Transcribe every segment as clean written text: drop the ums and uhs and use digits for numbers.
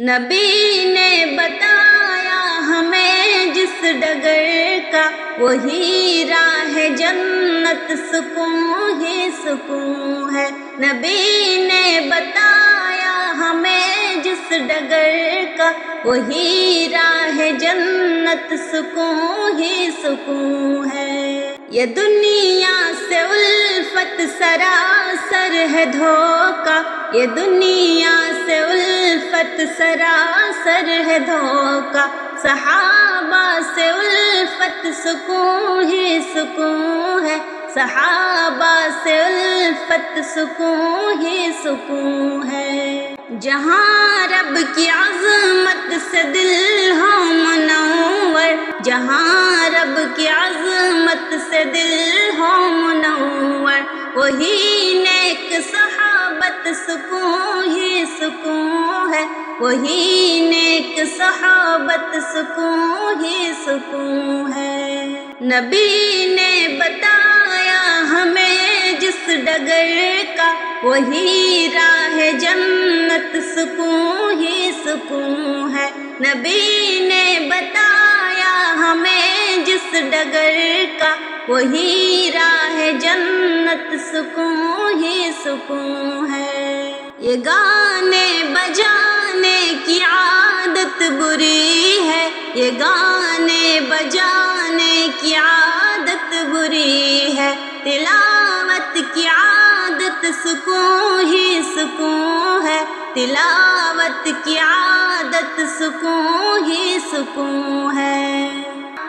نبی نے بتایا ہمیں جس ڈگر کا، وہی راہ جنت سکون ہی سکون ہے۔ نبی نے بتایا ہمیں جس ڈگر کا، وہی راہ جنت سکون ہی سکون ہے۔ یہ دنیا سے الفت سراسر ہے دھوکا، یہ دنیا سے الفت سراسر ہے دھوکا، صحابہ سے الفت سکون ہی سکون ہے، صحابہ سے الفت سکون ہی سکون ہے۔ جہاں رب کی عظمت سے دل ہو منور، جہاں رب کی عظمت سے دل ہو منور، وہی نیک صحابت سکون ہی سکون ہے، وہی نیک صحابت سکون ہی سکون ہے۔ نبی نے بتایا ہمیں جس ڈگر کا، وہی راہ جنت سکون ہی سکون ہے۔ نبی نے بتایا ہمیں جس ڈگر کا، وہی راہ جنت سکون ہی سکون ہے۔ یہ گانے بجانے کی عادت بری ہے، یہ گانے بجانے کی عادت بری ہے، تلاوت کی عادت سکون ہی سکون ہے، تلاوت کی عادت سکون ہی سکون ہے۔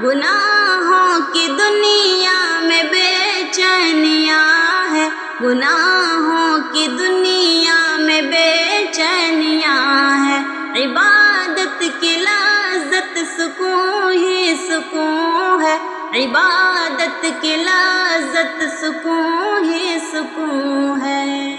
گناہوں کی دنیا میں بے چینیاں ہے، گناہوں کی دنیا میں بے چینیاں ہے، عبادت کی لذت سکون ہی سکون ہے، عبادت کی لذت سکون ہی سکون ہے۔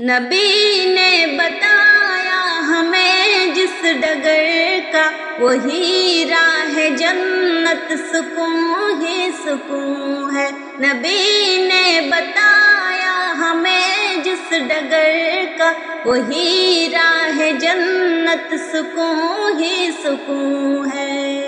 نبی نے بتایا ہمیں جس ڈگر کا، وہی راہ جنت سکون ہی سکون ہے۔ نبی نے بتایا ہمیں جس ڈگر کا، وہی راہ جنت سکون ہی سکون ہے۔